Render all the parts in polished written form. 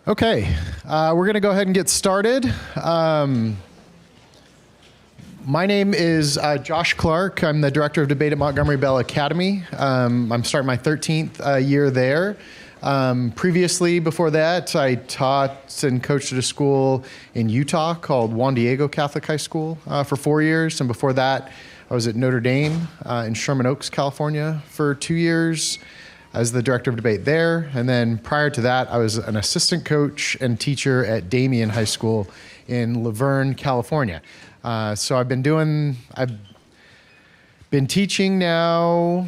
Okay, we're going to go ahead and get started. My name is Josh Clark. I'm the Director of Debate at Montgomery Bell Academy. I'm starting my 13th year there. Previously, before that, I taught and coached at a school in Utah called Juan Diego Catholic High School for 4 years. And before that, I was at Notre Dame in Sherman Oaks, California for 2 years as the Director of Debate there. And then prior to that, I was an assistant coach and teacher at Damien High School in Laverne, California. So I've been teaching now.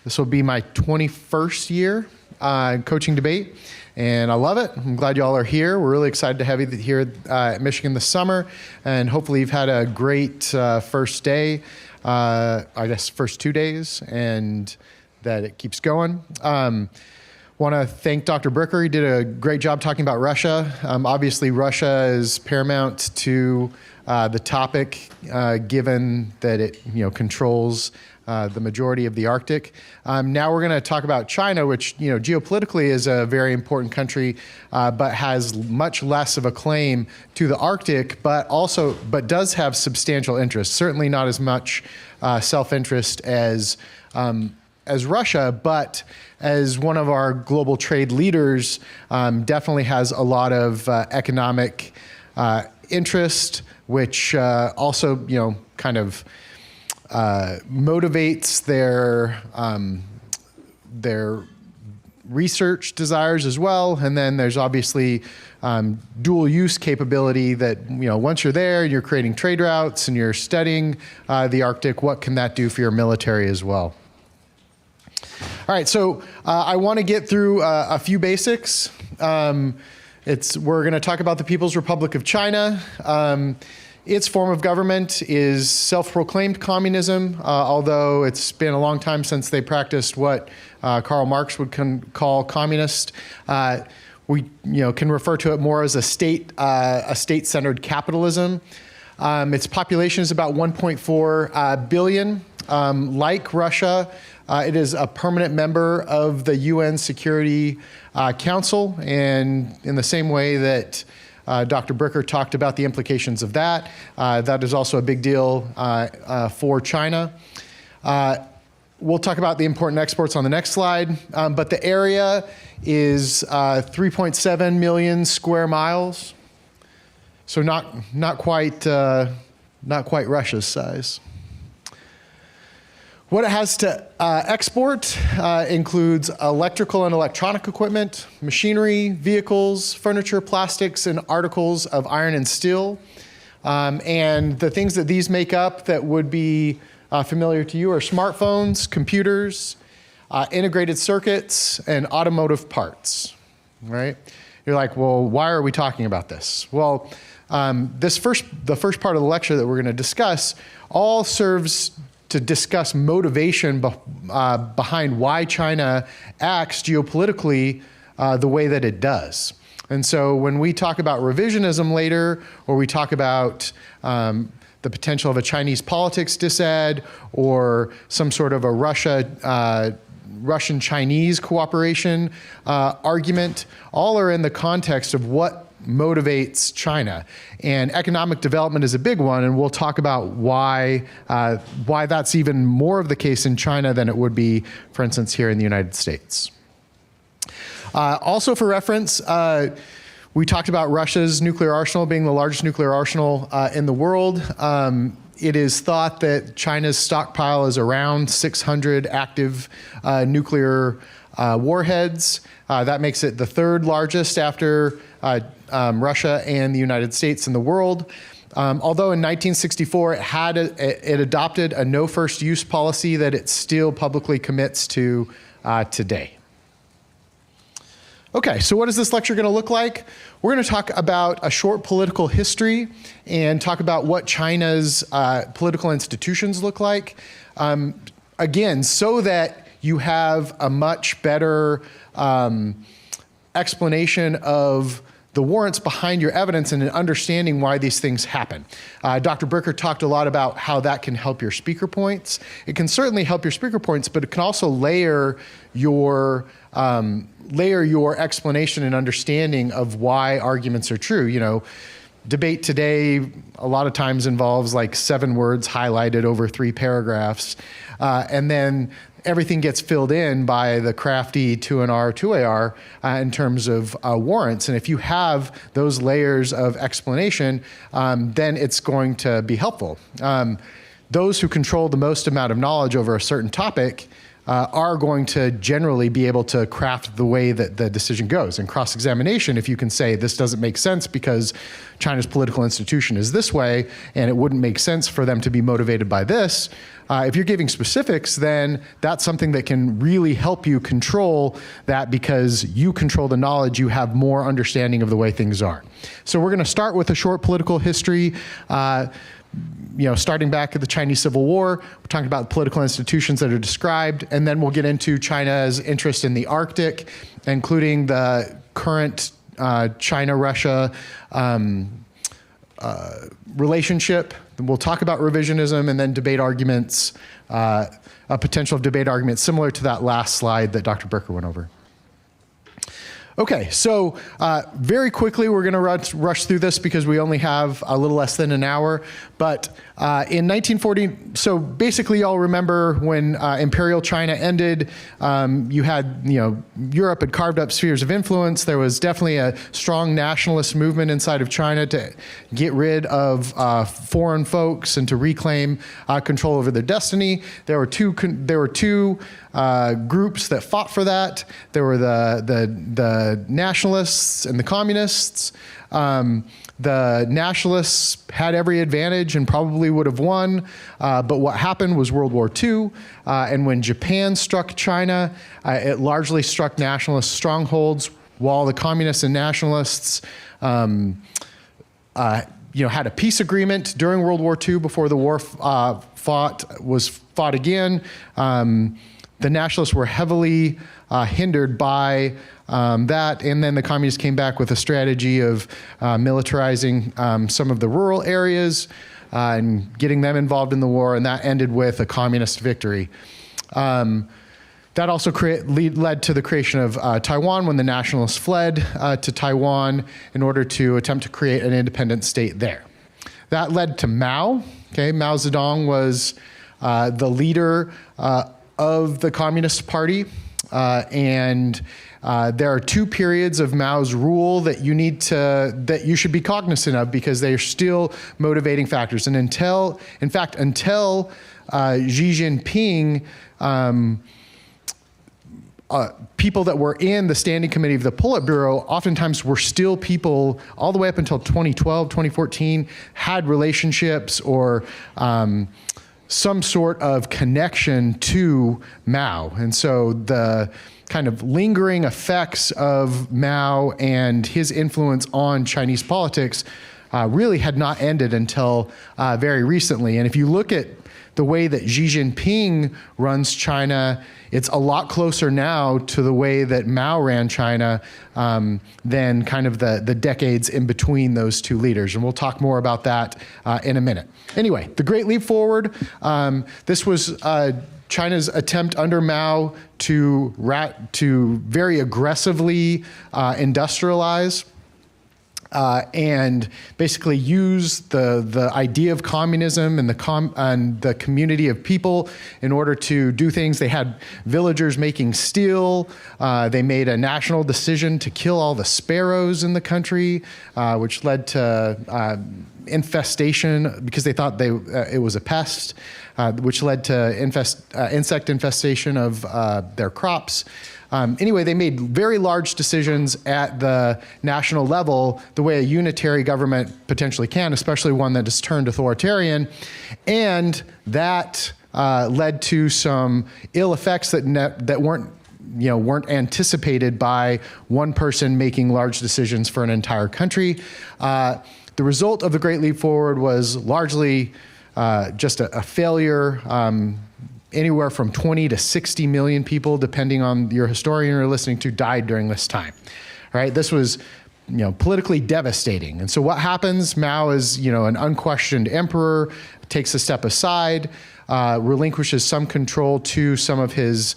This will be my 21st year coaching debate, and I love it. I'm glad you all are here. We're really excited to have you here at Michigan this summer, and hopefully you've had a great first day, I guess first 2 days, and that it keeps going. Want to thank Dr. Bricker. He did a great job talking about Russia. Obviously, Russia is paramount to the topic, given that it controls the majority of the Arctic. Now we're going to talk about China, which geopolitically is a very important country, but has much less of a claim to the Arctic, but does have substantial interest. Certainly not as much self-interest as Russia, but as one of our global trade leaders, definitely has a lot of economic interest, which also kind of motivates their research desires as well. And then there's obviously dual use capability that once you're there and you're creating trade routes and you're studying the Arctic, what can that do for your military as well? All right, so I want to get through a few basics. We're going to talk about the People's Republic of China. Its form of government is self-proclaimed communism, although it's been a long time since they practiced what Karl Marx would call communist. We can refer to it more as a state-centered capitalism. Its population is about 1.4 billion. Like Russia, it is a permanent member of the UN Security Council, and in the same way that Dr. Bricker talked about the implications of that, that is also a big deal for China. We'll talk about the important exports on the next slide, but the area is 3.7 million square miles, so not quite Russia's size. What it has to export includes electrical and electronic equipment, machinery, vehicles, furniture, plastics, and articles of iron and steel. And the things that these make up that would be familiar to you are smartphones, computers, integrated circuits, and automotive parts, right? You're like, well, why are we talking about this? Well, the first part of the lecture that we're going to discuss all serves to discuss motivation behind why China acts geopolitically the way that it does. And so when we talk about revisionism later, or we talk about the potential of a Chinese politics disad, or some sort of a Russian-Chinese cooperation argument, all are in the context of what motivates China. And economic development is a big one, and we'll talk about why that's even more of the case in China than it would be, for instance, here in the United States. Also for reference, we talked about Russia's nuclear arsenal being the largest nuclear arsenal in the world. It is thought that China's stockpile is around 600 active nuclear warheads. That makes it the third largest after Russia and the United States in the world. Although in 1964 it adopted a no first use policy that it still publicly commits to today. Okay, so what is this lecture going to look like? We're going to talk about a short political history and talk about what China's political institutions look like. Again, so that you have a much better explanation of the warrants behind your evidence and in understanding why these things happen. Dr. Bricker talked a lot about how that can help your speaker points. It can certainly help your speaker points, but it can also layer your explanation and understanding of why arguments are true. You know, debate today a lot of times involves like 7 words highlighted over 3 paragraphs, and then everything gets filled in by the crafty 2NR, 2AR in terms of warrants. And if you have those layers of explanation, then it's going to be helpful. Those who control the most amount of knowledge over a certain topic are going to generally be able to craft the way that the decision goes. In cross-examination, if you can say this doesn't make sense because China's political institution is this way and it wouldn't make sense for them to be motivated by this, if you're giving specifics, then that's something that can really help you control that because you control the knowledge, you have more understanding of the way things are. So we're gonna start with a short political history. Starting back at the Chinese Civil War, we're talking about political institutions that are described, and then we'll get into China's interest in the Arctic, including the current China-Russia relationship. We'll talk about revisionism and then debate arguments, a potential of debate arguments similar to that last slide that Dr. Bricker went over. Okay, so very quickly, we're gonna rush through this because we only have a little less than an hour. But in 1940, so basically y'all remember when Imperial China ended, you had, Europe had carved up spheres of influence. There was definitely a strong nationalist movement inside of China to get rid of foreign folks and to reclaim control over their destiny. There were two groups that fought for that. There were the nationalists and the communists. The nationalists had every advantage and probably would have won, but what happened was World War II, and when Japan struck China, it largely struck nationalist strongholds, while the communists and nationalists had a peace agreement during World War II before the war was fought again. The nationalists were heavily hindered by that, and then the communists came back with a strategy of militarizing some of the rural areas and getting them involved in the war, and that ended with a communist victory. That also led to the creation of Taiwan when the nationalists fled to Taiwan in order to attempt to create an independent state there. That led to Mao. Okay, Mao Zedong was the leader of the Communist Party, and there are 2 periods of Mao's rule that you should be cognizant of because they are still motivating factors. And until Xi Jinping, people that were in the Standing Committee of the Politburo oftentimes were still people all the way up until 2012, 2014, had relationships or some sort of connection to Mao. And so the kind of lingering effects of Mao and his influence on Chinese politics really had not ended until very recently. And if you look at the way that Xi Jinping runs China, it's a lot closer now to the way that Mao ran China than kind of the decades in between those 2 leaders. And we'll talk more about that in a minute. Anyway, the Great Leap Forward, this was China's attempt under Mao to very aggressively industrialize and basically use the idea of communism and the community of people in order to do things. They had villagers making steel. They made a national decision to kill all the sparrows in the country, which led to infestation because they thought it was a pest, which led to insect infestation of their crops. Anyway, they made very large decisions at the national level, the way a unitary government potentially can, especially one that is turned authoritarian, and that led to some ill effects that weren't anticipated by one person making large decisions for an entire country. The result of the Great Leap Forward was largely just a failure. Anywhere from 20 to 60 million people, depending on your historian you're listening to, died during this time. All right, this was politically devastating. And so what happens? Mao is, an unquestioned emperor, takes a step aside, relinquishes some control to some of his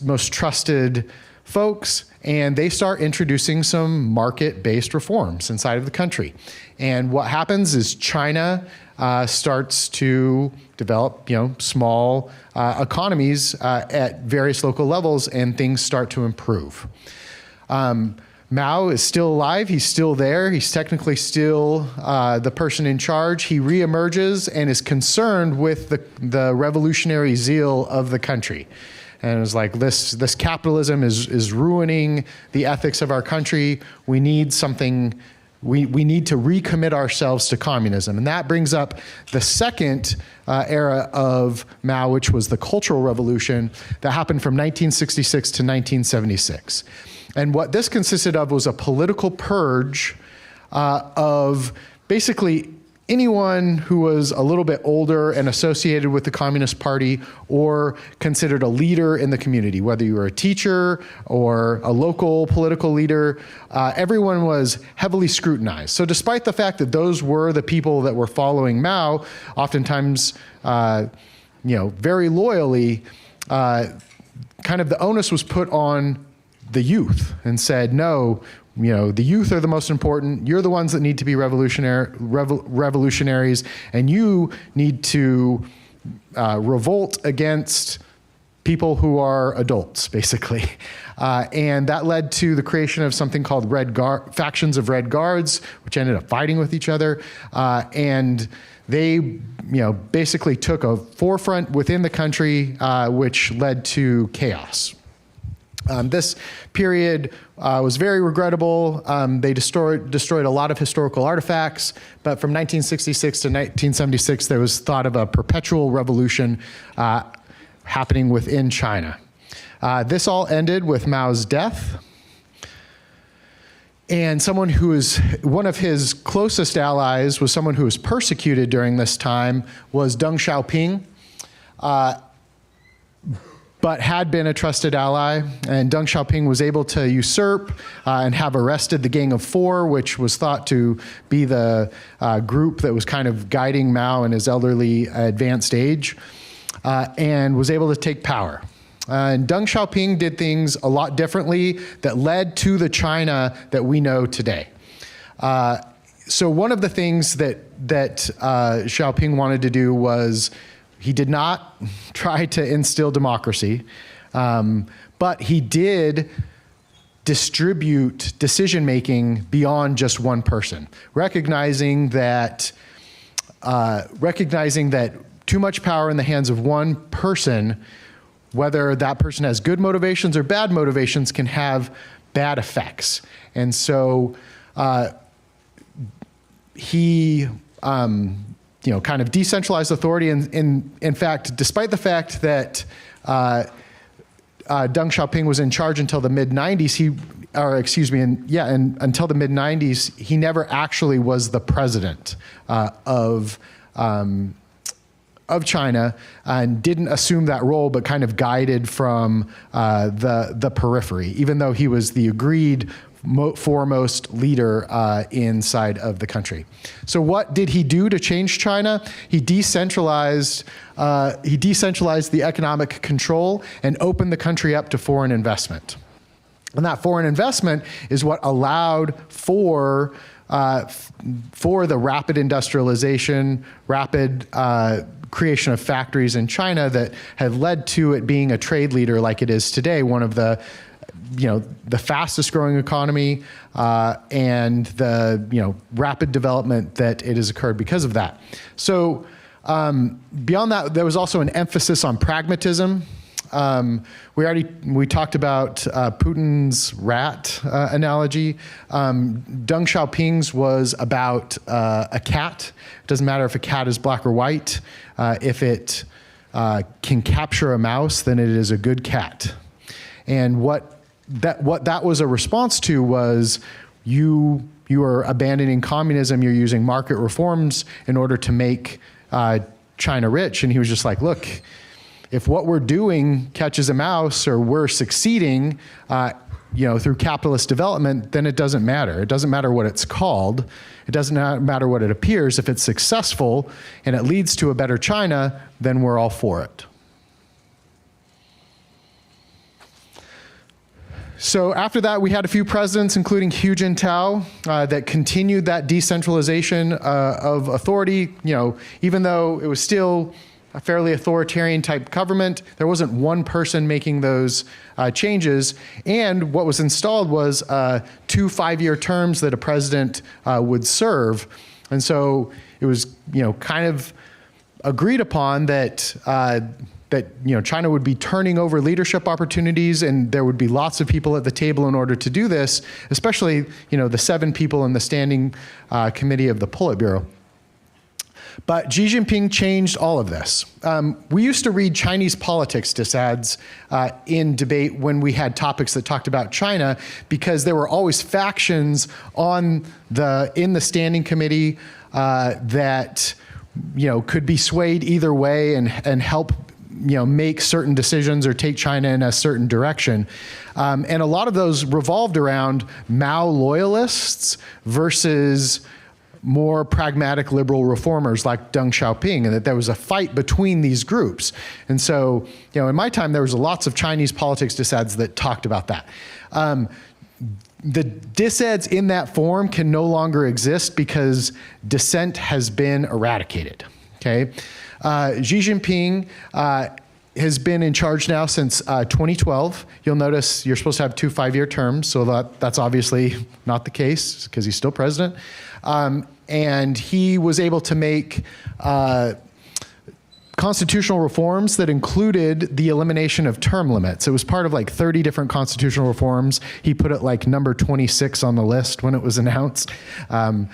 most trusted folks, and they start introducing some market-based reforms inside of the country. And what happens is China starts to develop, small economies at various local levels, and things start to improve. Mao is still alive. He's still there. He's technically still the person in charge. He reemerges and is concerned with the revolutionary zeal of the country. And it was like, this capitalism is ruining the ethics of our country. We need something, we need to recommit ourselves to communism. And that brings up the second era of Mao, which was the Cultural Revolution that happened from 1966 to 1976. And what this consisted of was a political purge of basically anyone who was a little bit older and associated with the Communist Party or considered a leader in the community, whether you were a teacher or a local political leader, everyone was heavily scrutinized. So despite the fact that those were the people that were following Mao, oftentimes, very loyally, kind of the onus was put on the youth and said, no, the youth are the most important. You're the ones that need to be revolutionaries, and you need to revolt against people who are adults, basically. And that led to the creation of something called factions of Red Guards, which ended up fighting with each other. And they, basically took a forefront within the country, which led to chaos. This period was very regrettable. They destroyed a lot of historical artifacts, but from 1966 to 1976, there was thought of a perpetual revolution happening within China. This all ended with Mao's death. And someone who is one of his closest allies was someone who was persecuted during this time was Deng Xiaoping. But had been a trusted ally, and Deng Xiaoping was able to usurp and have arrested the Gang of Four, which was thought to be the group that was kind of guiding Mao in his elderly advanced age, and was able to take power. And Deng Xiaoping did things a lot differently that led to the China that we know today. So one of the things that Xiaoping wanted to do was, he did not try to instill democracy, but he did distribute decision-making beyond just one person, recognizing that too much power in the hands of one person, whether that person has good motivations or bad motivations, can have bad effects. And so he kind of decentralized authority. And in fact, despite the fact that Deng Xiaoping was in charge until the mid-90s, until the mid-90s, he never actually was the president of China, and didn't assume that role, but kind of guided from the periphery, even though he was the agreed foremost leader inside of the country. So what did he do to change China? He decentralized the economic control and opened the country up to foreign investment. And that foreign investment is what allowed for the rapid industrialization, rapid creation of factories in China that had led to it being a trade leader like it is today, one of the fastest growing economy, and the, rapid development that it has occurred because of that. So beyond that, there was also an emphasis on pragmatism. We talked about Putin's rat analogy. Deng Xiaoping's was about a cat. It doesn't matter if a cat is black or white. If it can capture a mouse, then it is a good cat. And what that was a response to was, you are abandoning communism, you're using market reforms in order to make China rich. And he was just like, look, if what we're doing catches a mouse, or we're succeeding, through capitalist development, then it doesn't matter. It doesn't matter what it's called. It doesn't matter what it appears. If it's successful and it leads to a better China, then we're all for it. So after that, we had a few presidents, including Hu Jintao, that continued that decentralization of authority. Even though it was still a fairly authoritarian type government, there wasn't one person making those changes. And what was installed was 2 5-year terms that a president would serve. And so it was, kind of agreed upon that China would be turning over leadership opportunities, and there would be lots of people at the table in order to do this, especially, the 7 people in the standing committee of the Politburo. But Xi Jinping changed all of this. We used to read Chinese politics disads in debate when we had topics that talked about China, because there were always factions in the standing committee that could be swayed either way and help make certain decisions or take China in a certain direction. And a lot of those revolved around Mao loyalists versus more pragmatic liberal reformers like Deng Xiaoping, and that there was a fight between these groups. And so, in my time, there was lots of Chinese politics disads that talked about that. The disads in that form can no longer exist because dissent has been eradicated, okay? Xi Jinping has been in charge now since 2012. You'll notice you're supposed to have 2 5-year terms, so that's obviously not the case because he's still president. And he was able to make constitutional reforms that included the elimination of term limits. It was part of 30 different constitutional reforms. He put it number 26 on the list when it was announced. And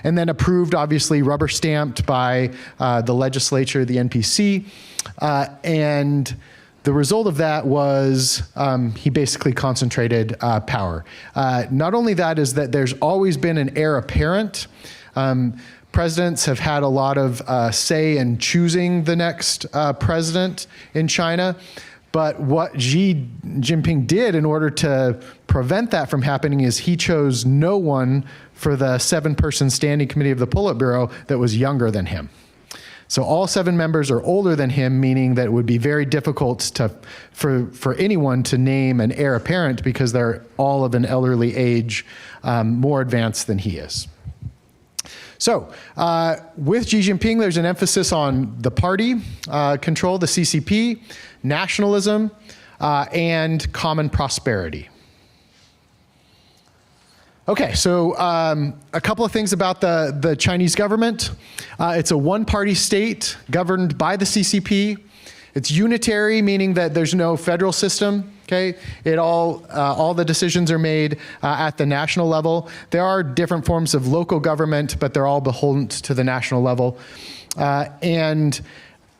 then approved, obviously, rubber stamped by the legislature, the NPC. And the result of that was he basically concentrated power. Not only that is that there's always been an heir apparent. Presidents have had a lot of say in choosing the next president in China. But what Xi Jinping did in order to prevent that from happening is he chose no one for the 7-person standing committee of the Politburo that was younger than him. So all 7 members are older than him, meaning that it would be very difficult for anyone to name an heir apparent because they're all of an elderly age, more advanced than he is. So with Xi Jinping, there's an emphasis on the party control, the CCP, nationalism, and common prosperity. Okay, so a couple of things about the Chinese government. It's a one-party state governed by the CCP. It's unitary, meaning that there's no federal system. Okay, all the decisions are made at the national level. There are different forms of local government, but they're all beholden to the national level.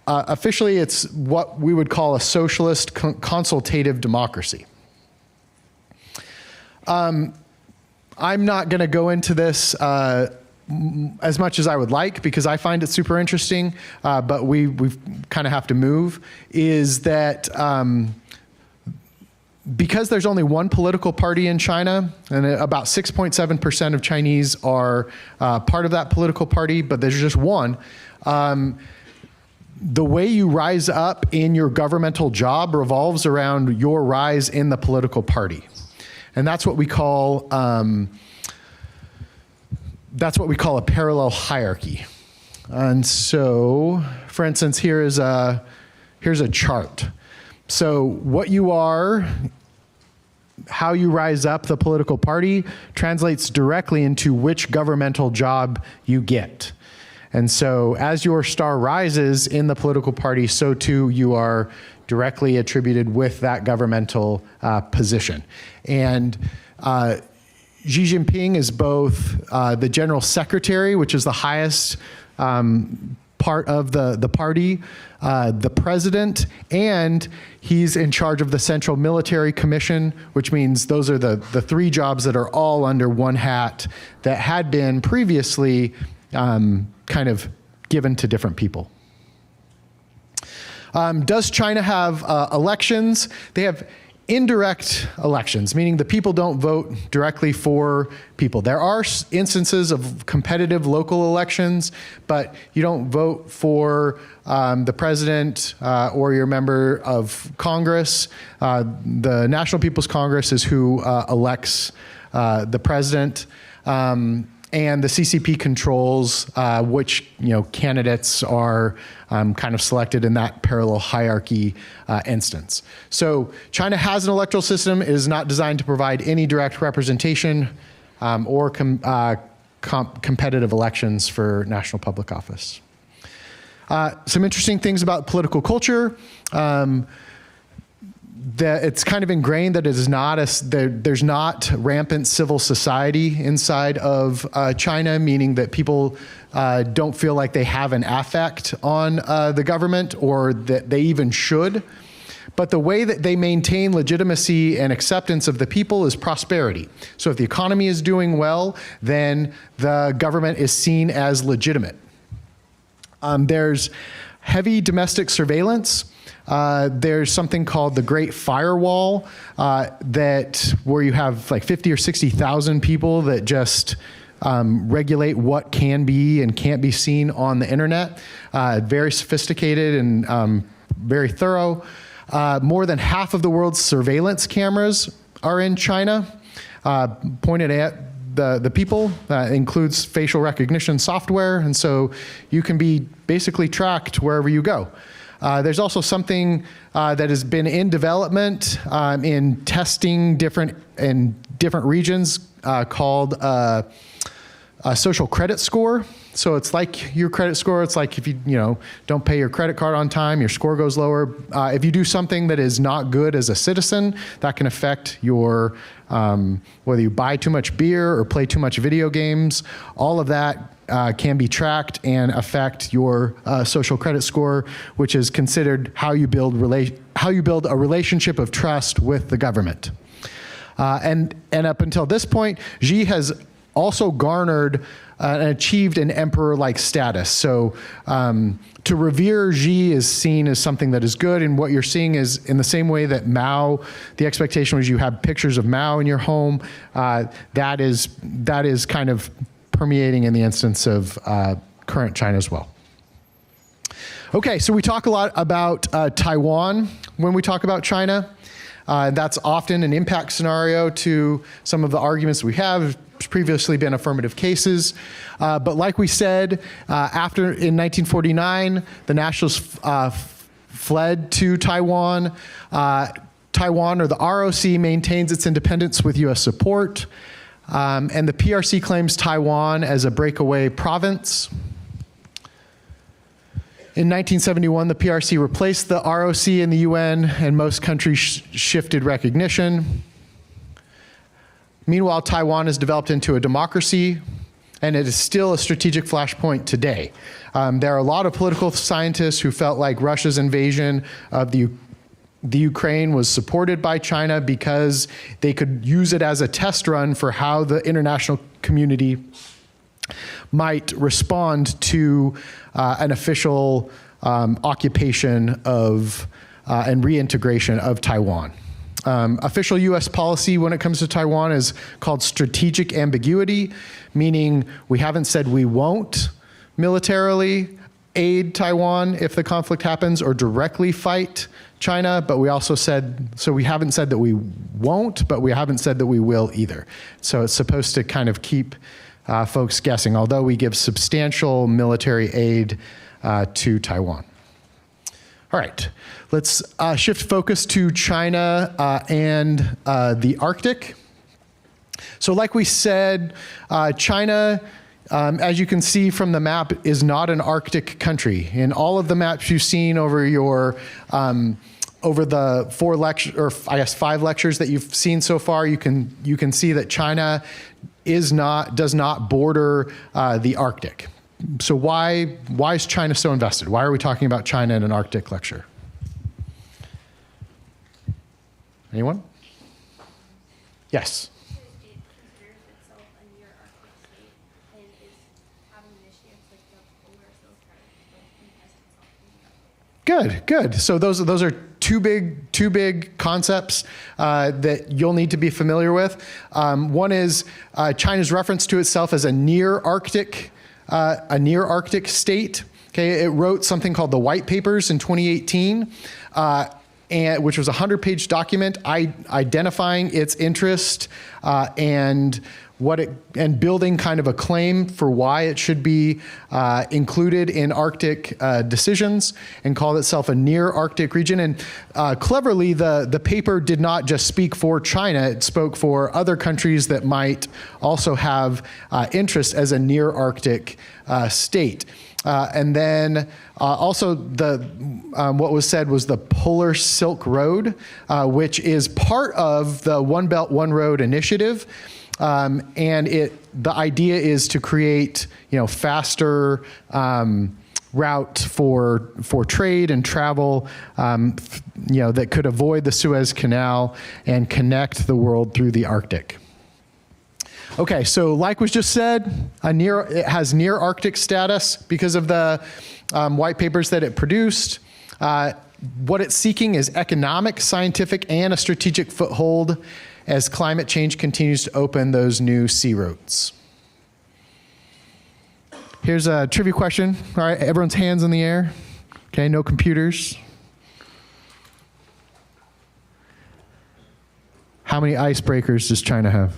Officially, it's what we would call a socialist consultative democracy. I'm not going to go into this as much as I would like because I find it super interesting, but we kind of have to move, is that because there's only one political party in China, and about 6.7% of Chinese are part of that political party, but there's just one, the way you rise up in your governmental job revolves around your rise in the political party. And that's what we call a parallel hierarchy. And so, for instance, here's a chart. So what you are, how you rise up the political party translates directly into which governmental job you get. And so as your star rises in the political party, so too you are directly attributed with that governmental position. And Xi Jinping is both the general secretary, which is the highest part of the party, the president, and he's in charge of the Central Military Commission, which means those are the 3 jobs that are all under one hat that had been previously kind of given to different people. Does China have elections? They have indirect elections, meaning the people don't vote directly for people. There are instances of competitive local elections, but you don't vote for the president or your member of Congress. The National People's Congress is who elects the president. And the CCP controls which candidates are kind of selected in that parallel hierarchy instance. So China has an electoral system. It is not designed to provide any direct representation or competitive elections for national public office. Some interesting things about political culture. That it's kind of ingrained that it is not there's not rampant civil society inside of China, meaning that people don't feel like they have an affect on the government or that they even should. But the way that they maintain legitimacy and acceptance of the people is prosperity. So if the economy is doing well, then the government is seen as legitimate. There's heavy domestic surveillance. There's something called the Great Firewall where you have like 50 or 60,000 people that just regulate what can be and can't be seen on the internet. Very sophisticated and very thorough. More than half of the world's surveillance cameras are in China, pointed at the people. Includes facial recognition software, and so you can be basically tracked wherever you go. There's also something that has been in development in testing in different regions called a social credit score. So it's like your credit score. It's like if you don't pay your credit card on time, your score goes lower. If you do something that is not good as a citizen, that can affect your whether you buy too much beer or play too much video games. All of that can be tracked and affect your social credit score, which is considered how you build a relationship of trust with the government. And up until this point, Xi has also garnered and achieved an emperor-like status. So to revere Xi is seen as something that is good, and what you're seeing is in the same way that Mao, the expectation was you have pictures of Mao in your home, that is kind of permeating in the instance of current China as well. Okay, so we talk a lot about Taiwan when we talk about China. That's often an impact scenario to some of the arguments we have. There's previously been affirmative cases. But like we said, in 1949, the nationalists fled to Taiwan. Taiwan, or the ROC, maintains its independence with U.S. support. And the PRC claims Taiwan as a breakaway province. In 1971, the PRC replaced the ROC in the UN, and most countries shifted recognition. Meanwhile, Taiwan has developed into a democracy, and it is still a strategic flashpoint today. There are a lot of political scientists who felt like Russia's invasion of the Ukraine was supported by China because they could use it as a test run for how the international community might respond to an official occupation of and reintegration of Taiwan. Official U.S. policy when it comes to Taiwan is called strategic ambiguity, meaning we haven't said we won't militarily aid Taiwan if the conflict happens or directly fight China, but we also said, so we haven't said that we won't, but we haven't said that we will either. So it's supposed to kind of keep folks guessing, although we give substantial military aid to Taiwan. All right, let's shift focus to China and the Arctic. So like we said, China, as you can see from the map, is not an Arctic country. In all of the maps you've seen over your over the 4 lectures, or I guess 5 lectures that you've seen so far, you can see that China does not border the Arctic. So why is China so invested? Why are we talking about China in an Arctic lecture? Anyone? Yes. It considers itself a near Arctic state and is having initiatives like the polar silk and test itself. Good. So those are two big concepts that you'll need to be familiar with. One is China's reference to itself as a near Arctic state. Okay, it wrote something called the White Papers in 2018, which was a 100-page document identifying its interest and building kind of a claim for why it should be included in Arctic decisions, and called itself a near Arctic region. And cleverly, the paper did not just speak for China; it spoke for other countries that might also have interest as a near Arctic state. And then also what was said was the Polar Silk Road, which is part of the One Belt, One Road initiative. And the idea is to create, faster route for trade and travel, that could avoid the Suez Canal and connect the world through the Arctic. Okay, so like was just said, it has near Arctic status because of the white papers that it produced. What it's seeking is economic, scientific, and a strategic foothold as climate change continues to open those new sea routes. Here's a trivia question. All right, everyone's hands in the air. Okay, no computers. How many icebreakers does China have?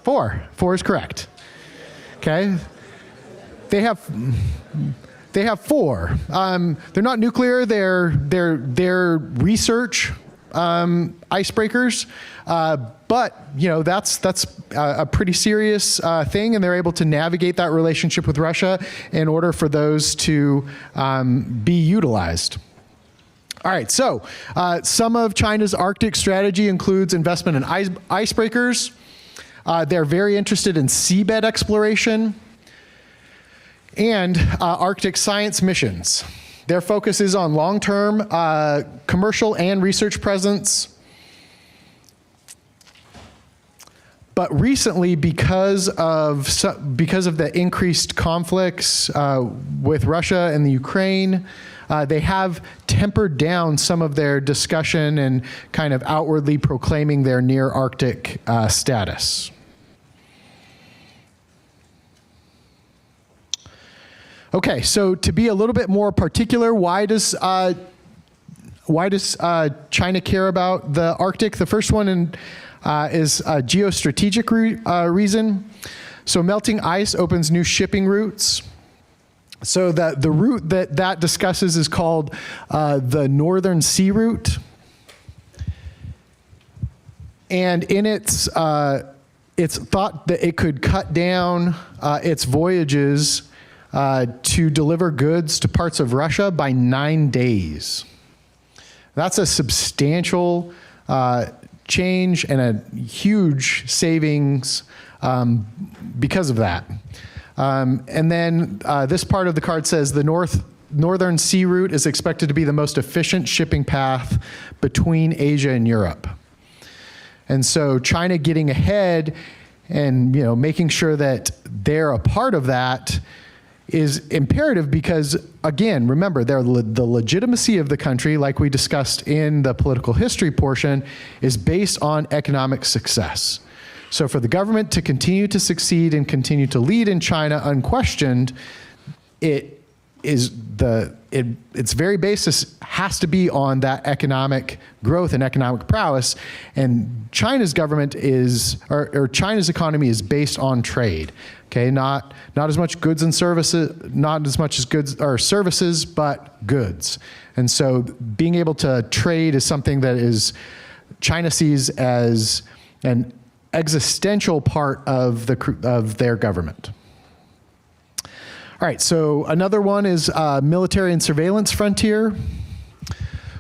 4. 4 is correct. Okay. They have 4. They're not nuclear. They're research icebreakers. But that's a pretty serious thing, and they're able to navigate that relationship with Russia in order for those to be utilized. All right, so some of China's Arctic strategy includes investment in icebreakers. They're very interested in seabed exploration and Arctic science missions. Their focus is on long-term commercial and research presence. But recently, because of the increased conflicts with Russia and the Ukraine, they have tempered down some of their discussion and kind of outwardly proclaiming their near Arctic status. Okay, so to be a little bit more particular, why does China care about the Arctic? The first one is a geostrategic reason. So melting ice opens new shipping routes. So the route that discusses is called the Northern Sea Route. And in it's thought that it could cut down its voyages to deliver goods to parts of Russia by 9 days. That's a substantial change and a huge savings because of that. And then this part of the card says the Northern Sea Route is expected to be the most efficient shipping path between Asia and Europe. And so China getting ahead and making sure that they're a part of that is imperative because, again, remember, the legitimacy of the country, like we discussed in the political history portion, is based on economic success. So for the government to continue to succeed and continue to lead in China unquestioned, its very basis has to be on that economic growth and economic prowess. And China's government or China's economy is based on trade. Okay, not as much goods and services, not as much as goods or services, but goods. And so being able to trade is something that China sees as an existential part of their government. All right, so another one is military and surveillance frontier.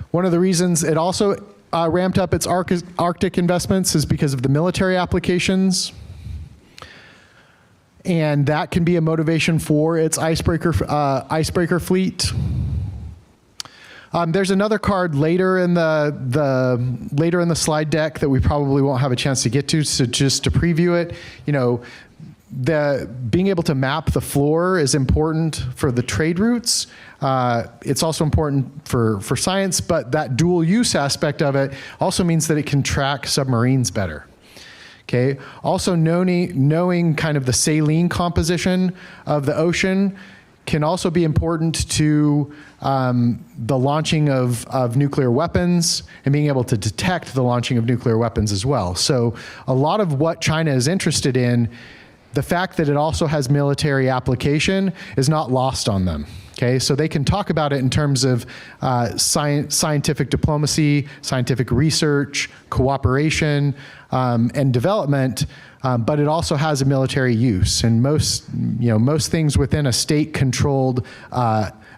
One of the reasons it also ramped up its Arctic investments is because of the military applications. And that can be a motivation for its icebreaker fleet. There's another card later in the slide deck that we probably won't have a chance to get to. So just to preview it, being able to map the floor is important for the trade routes. It's also important for science, but that dual use aspect of it also means that it can track submarines better. Okay. Also knowing kind of the saline composition of the ocean can also be important to the launching of nuclear weapons and being able to detect the launching of nuclear weapons as well. So a lot of what China is interested in, the fact that it also has military application is not lost on them. Okay, so they can talk about it in terms of scientific diplomacy, scientific research, cooperation, and development, but it also has a military use. And most things within a state-controlled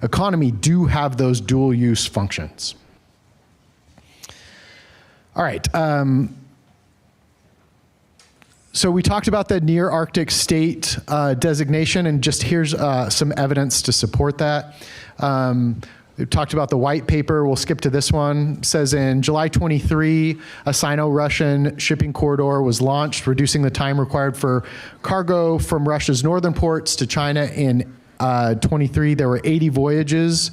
economy do have those dual-use functions. All right. So we talked about the near Arctic state designation, and just here's some evidence to support that. We talked about the white paper. We'll skip to this one. It says in July 23, a Sino-Russian shipping corridor was launched, reducing the time required for cargo from Russia's northern ports to China. In 23, there were 80 voyages,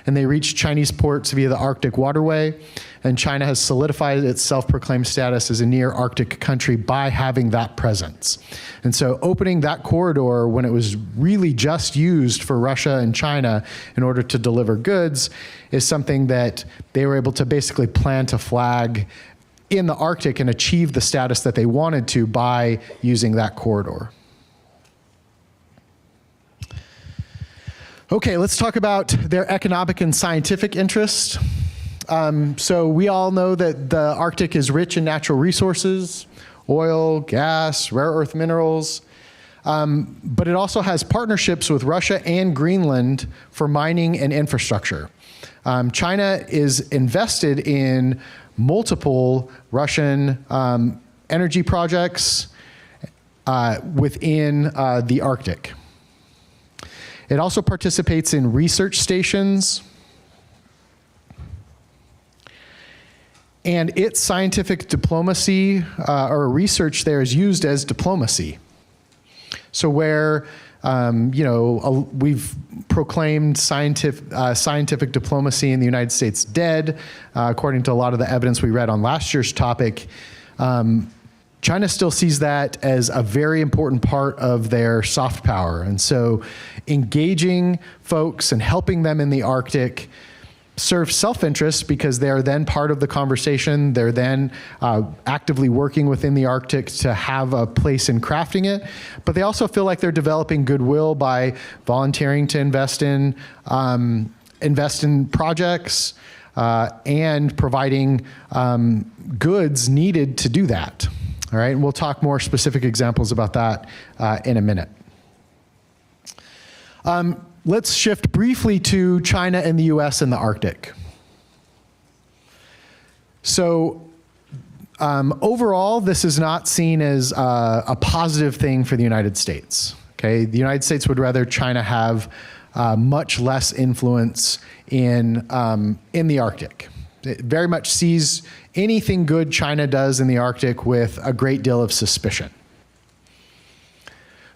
and they reached Chinese ports via the Arctic waterway. And China has solidified its self-proclaimed status as a near Arctic country by having that presence. And so opening that corridor when it was really just used for Russia and China in order to deliver goods is something that they were able to basically plant a flag in the Arctic and achieve the status that they wanted to by using that corridor. Okay, let's talk about their economic and scientific interest. So we all know that the Arctic is rich in natural resources, oil, gas, rare earth minerals, but it also has partnerships with Russia and Greenland for mining and infrastructure. China is invested in multiple Russian energy projects within the Arctic. It also participates in research stations, and its scientific diplomacy or research there is used as diplomacy. So where we've proclaimed scientific diplomacy in the United States dead, according to a lot of the evidence we read on last year's topic, China still sees that as a very important part of their soft power. And so engaging folks and helping them in the Arctic serve self-interest because they're then part of the conversation. They're then actively working within the Arctic to have a place in crafting it. But they also feel like they're developing goodwill by volunteering to invest in projects and providing goods needed to do that. All right, and we'll talk more specific examples about that in a minute. Let's shift briefly to China and the US and the Arctic. So overall, this is not seen as a positive thing for the United States. Okay, the United States would rather China have much less influence in the Arctic. It very much sees anything good China does in the Arctic with a great deal of suspicion.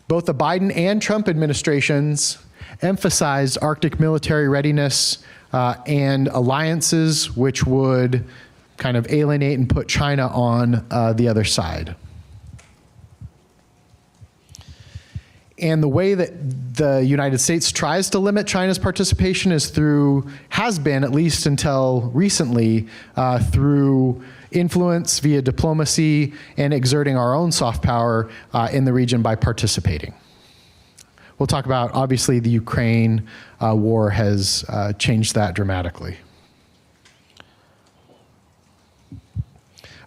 Both the Biden and Trump administrations emphasized Arctic military readiness and alliances which would kind of alienate and put China on the other side. And the way that the United States tries to limit China's participation has been, at least until recently, through influence via diplomacy and exerting our own soft power in the region by participating. We'll talk about, obviously, the Ukraine war has changed that dramatically.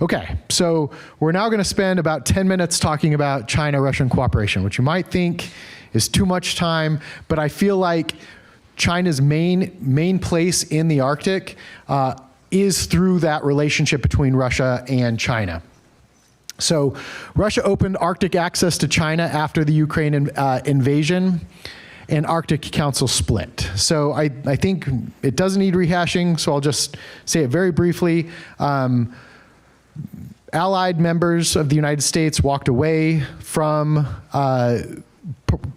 Okay, so we're now going to spend about 10 minutes talking about China-Russian cooperation, which you might think is too much time, but I feel like China's main place in the Arctic is through that relationship between Russia and China. So Russia opened Arctic access to China after the Ukraine invasion, and Arctic Council split. So I think it doesn't need rehashing, so I'll just say it very briefly. allied members of the United States walked away from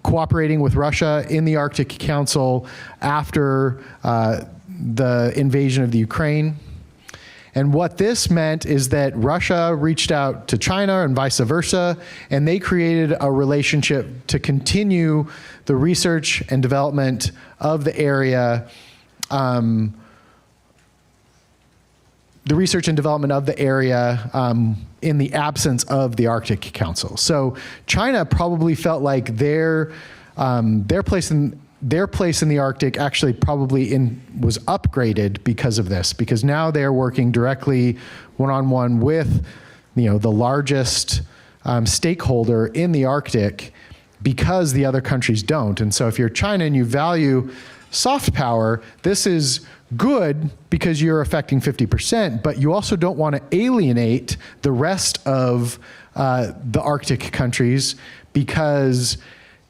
cooperating with Russia in the Arctic Council after the invasion of the Ukraine. And what this meant is that Russia reached out to China and vice versa, and they created a relationship to continue the research and development of the area, in the absence of the Arctic Council. So China probably felt like their place in the Arctic actually probably was upgraded because of this, because now they're working directly one-on-one with, the largest stakeholder in the Arctic, because the other countries don't. And so if you're China and you value soft power, this is good because you're affecting 50%, but you also don't want to alienate the rest of the Arctic countries, because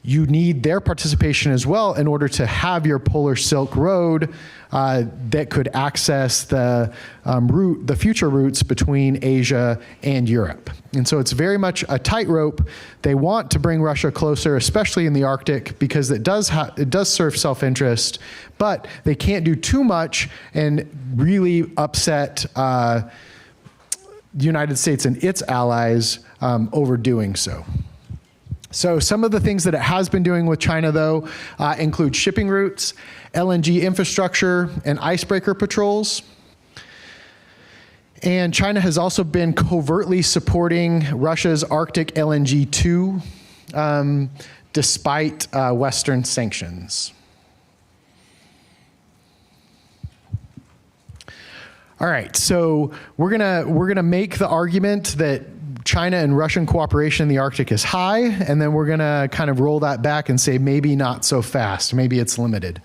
you need their participation as well in order to have your Polar Silk Road that could access the future routes between Asia and Europe. And so it's very much a tightrope. They want to bring Russia closer, especially in the Arctic, because it does serve self-interest, but they can't do too much and really upset the United States and its allies over doing so. So some of the things that it has been doing with China, though, include shipping routes, LNG infrastructure, and icebreaker patrols. And China has also been covertly supporting Russia's Arctic LNG 2, despite Western sanctions. All right, so we're gonna make the argument that China and Russian cooperation in the Arctic is high, and then we're gonna kind of roll that back and say maybe not so fast, maybe it's limited.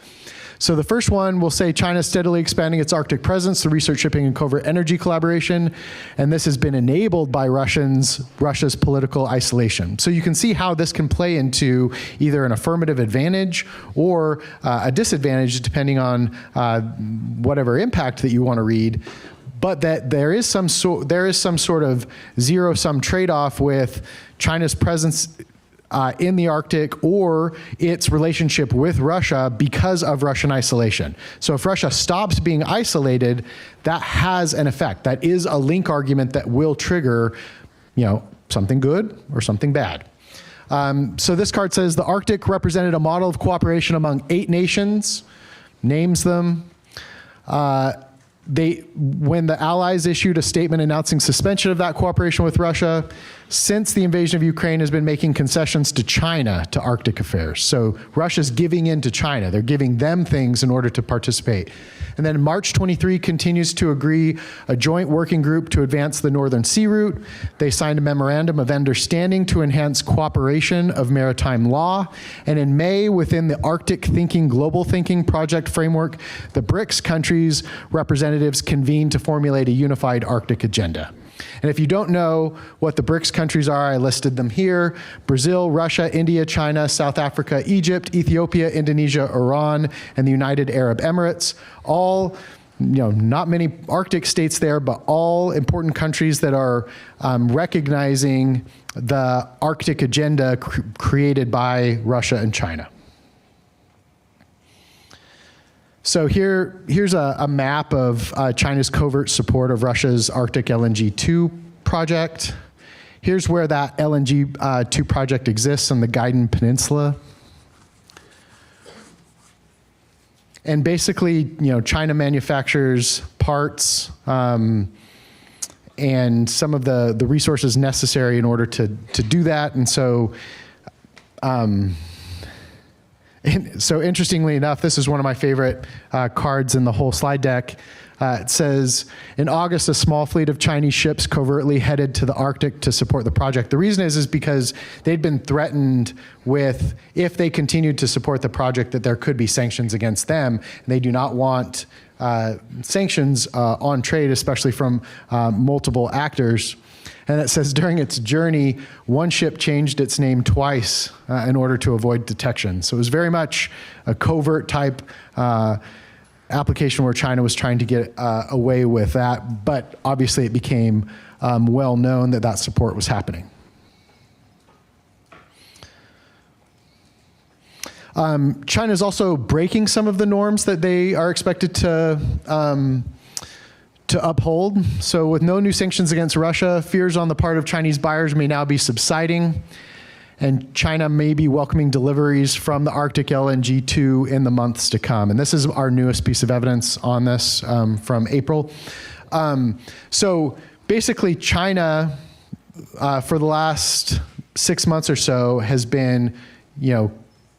So the first one, we'll say China's steadily expanding its Arctic presence through research, shipping, and covert energy collaboration, and this has been enabled by Russia's political isolation. So you can see how this can play into either an affirmative advantage or a disadvantage, depending on whatever impact that you want to read. But that there is some sort of zero-sum trade-off with China's presence in the Arctic or its relationship with Russia because of Russian isolation. So if Russia stops being isolated, that has an effect. That is a link argument that will trigger, something good or something bad. So this card says the Arctic represented a model of cooperation among 8 nations, names them. When the Allies issued a statement announcing suspension of that cooperation with Russia, since the invasion of Ukraine has been making concessions to China to Arctic affairs. So Russia's giving in to China. They're giving them things in order to participate. And then March 23 continues to agree a joint working group to advance the Northern Sea Route. They signed a memorandum of understanding to enhance cooperation of maritime law. And in May, within the Arctic Thinking, Global Thinking project framework, the BRICS countries representatives convened to formulate a unified Arctic agenda. And if you don't know what the BRICS countries are, I listed them here: Brazil, Russia, India, China, South Africa, Egypt, Ethiopia, Indonesia, Iran, and the United Arab Emirates. All, not many Arctic states there, but all important countries that are recognizing the Arctic agenda created by Russia and China. So here's a map of China's covert support of Russia's Arctic LNG 2 project. Here's where that LNG 2 project exists on the Gaiden Peninsula. And basically, China manufactures parts and some of the resources necessary in order to do that. And so, so interestingly enough, this is one of my favorite cards in the whole slide deck. It says, in August, a small fleet of Chinese ships covertly headed to the Arctic to support the project. The reason is because they'd been threatened with, if they continued to support the project, that there could be sanctions against them. And they do not want sanctions on trade, especially from multiple actors. And it says during its journey, one ship changed its name twice in order to avoid detection. So it was very much a covert type application where China was trying to get away with that. But obviously it became well known that that support was happening. China is also breaking some of the norms that they are expected to uphold. So with no new sanctions against Russia, fears on the part of Chinese buyers may now be subsiding, and China may be welcoming deliveries from the Arctic LNG-2 in the months to come. And this is our newest piece of evidence on this from April. So basically China, for the last 6 months or so, has been,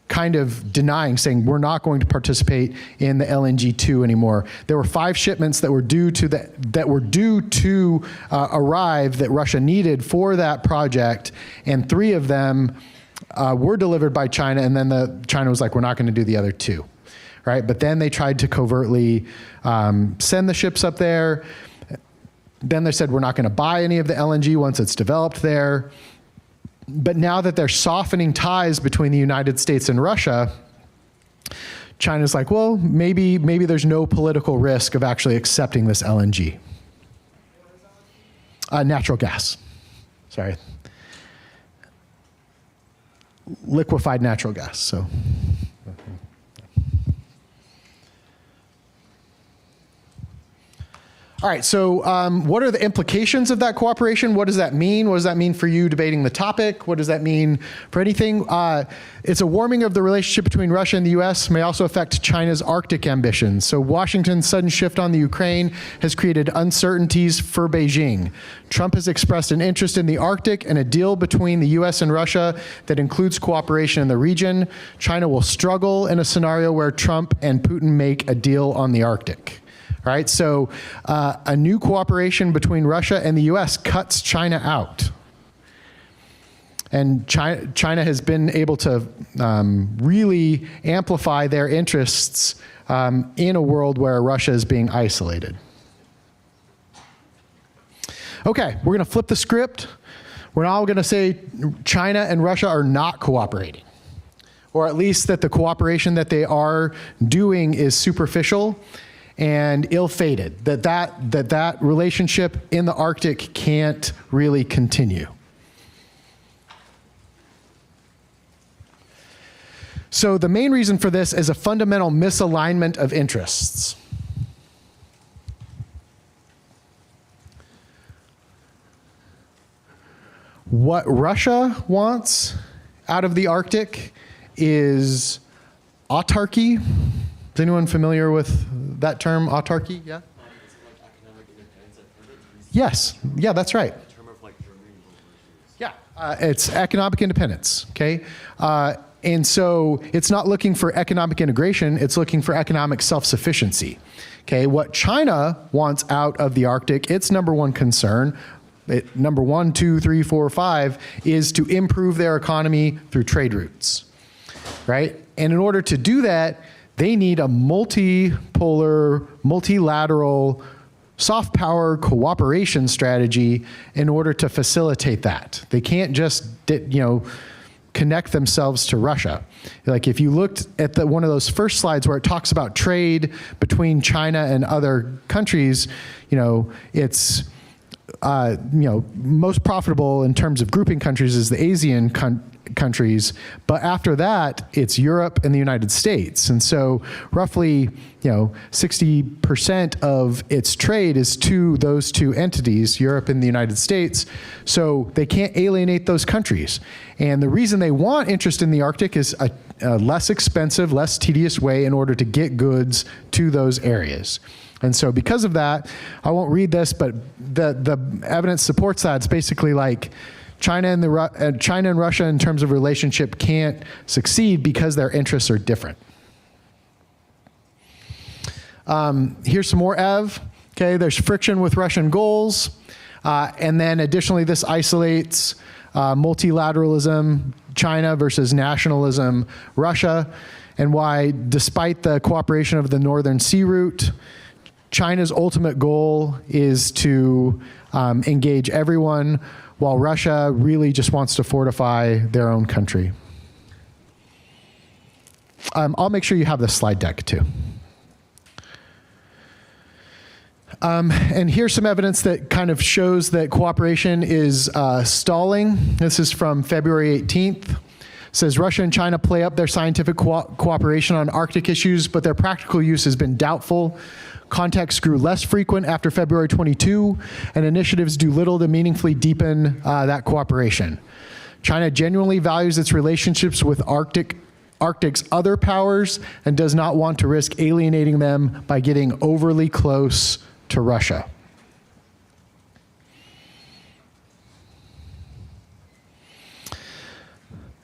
kind of denying, saying we're not going to participate in the LNG-2 anymore. There were 5 shipments that were due to arrive that Russia needed for that project, and 3 of them were delivered by China, and then China was like, we're not going to do the other 2, right? But then they tried to covertly send the ships up there. Then they said we're not going to buy any of the LNG once it's developed there. But now that they're softening ties between the United States and Russia, China's like, well, maybe there's no political risk of actually accepting this LNG. Natural gas. Sorry. Liquefied natural gas. So. All right, so what are the implications of that cooperation? What does that mean? What does that mean for you debating the topic? What does that mean for anything? It's a warming of the relationship between Russia and the U.S. may also affect China's Arctic ambitions. So Washington's sudden shift on the Ukraine has created uncertainties for Beijing. Trump has expressed an interest in the Arctic and a deal between the U.S. and Russia that includes cooperation in the region. China will struggle in a scenario where Trump and Putin make a deal on the Arctic. Right, so a new cooperation between Russia and the U.S. cuts China out. And China has been able to really amplify their interests in a world where Russia is being isolated. Okay, we're going to flip the script. We're now going to say China and Russia are not cooperating, or at least that the cooperation that they are doing is superficial and ill-fated, that relationship in the Arctic can't really continue. So the main reason for this is a fundamental misalignment of interests. What Russia wants out of the Arctic is autarky. Is anyone familiar with that term, autarky? Yeah? Yes. Yeah, that's right. Yeah, it's economic independence, okay? And so it's not looking for economic integration, it's looking for economic self-sufficiency, okay? What China wants out of the Arctic, its number one concern, number 1, 2, 3, 4, 5, is to improve their economy through trade routes, right? And in order to do that, they need a multipolar, multilateral, soft power cooperation strategy in order to facilitate that. They can't just, connect themselves to Russia. Like if you looked at one of those first slides where it talks about trade between China and other countries, it's most profitable in terms of grouping countries is the Asian countries, but after that, it's Europe and the United States. And so roughly, 60% of its trade is to those 2 entities, Europe and the United States. So they can't alienate those countries. And the reason they want interest in the Arctic is a less expensive, less tedious way in order to get goods to those areas. And so because of that, I won't read this, but the evidence supports that. It's basically like China and Russia in terms of relationship can't succeed because their interests are different. Here's some more EV. Okay, there's friction with Russian goals. And then additionally, this isolates multilateralism, China versus nationalism, Russia, and why despite the cooperation of the Northern Sea Route, China's ultimate goal is to engage everyone, while Russia really just wants to fortify their own country. I'll make sure you have this slide deck too. And here's some evidence that kind of shows that cooperation is stalling. This is from February 18th. It says Russia and China play up their scientific cooperation on Arctic issues, but their practical use has been doubtful. Contacts grew less frequent after February 22, and initiatives do little to meaningfully deepen that cooperation. China genuinely values its relationships with Arctic's other powers and does not want to risk alienating them by getting overly close to Russia.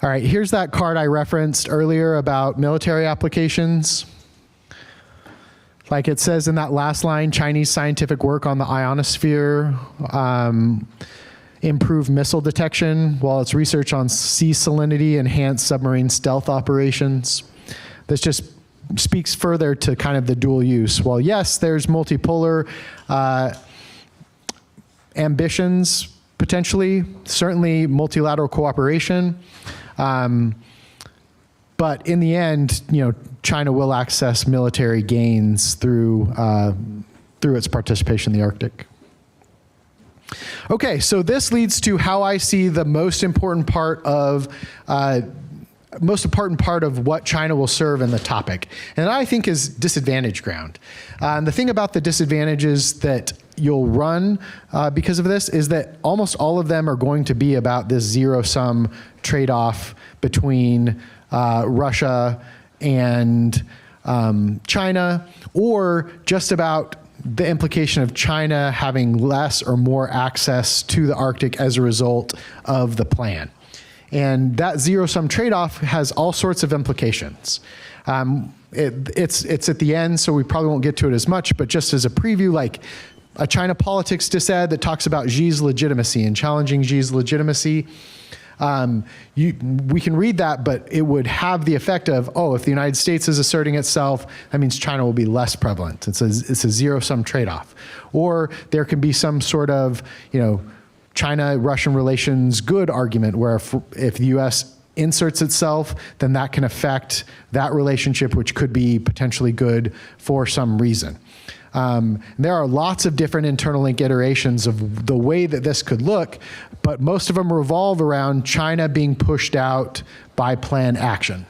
All right, here's that card I referenced earlier about military applications. Like it says in that last line, Chinese scientific work on the ionosphere improved missile detection, while its research on sea salinity enhanced submarine stealth operations. This just speaks further to kind of the dual use. While yes, there's multipolar ambitions potentially, certainly multilateral cooperation, but in the end, China will access military gains through its participation in the Arctic. Okay, so this leads to how I see the most important part of what China will serve in the topic, and that I think is disadvantage ground. The thing about the disadvantages that you'll run because of this is that almost all of them are going to be about this zero-sum trade-off between Russia and China, or just about the implication of China having less or more access to the Arctic as a result of the plan. And that zero-sum trade-off has all sorts of implications. It's at the end, so we probably won't get to it as much, but just as a preview, like a China politics dissent that talks about Xi's legitimacy and challenging Xi's legitimacy. We can read that, but it would have the effect of, if the United States is asserting itself, that means China will be less prevalent. It's a zero-sum trade-off. Or there can be some sort of, China-Russian relations good argument where if the U.S. inserts itself, then that can affect that relationship, which could be potentially good for some reason. There are lots of different internal link iterations of the way that this could look, but most of them revolve around China being pushed out by planned action.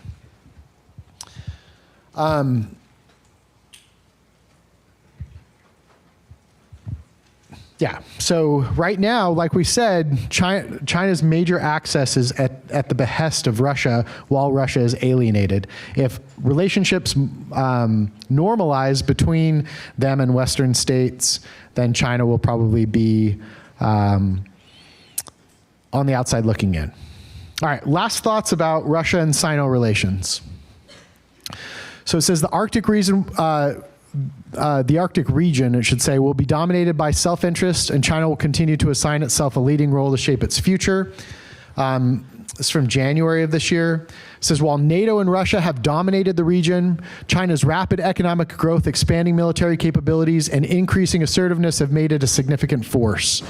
Yeah, so right now, like we said, China's major access is at the behest of Russia while Russia is alienated. If relationships normalize between them and Western states, then China will probably be on the outside looking in. All right, last thoughts about Russia and Sino relations. So it says the Arctic region, it should say, will be dominated by self-interest, and China will continue to assign itself a leading role to shape its future. It's from January of this year. It says, while NATO and Russia have dominated the region, China's rapid economic growth, expanding military capabilities, and increasing assertiveness have made it a significant force.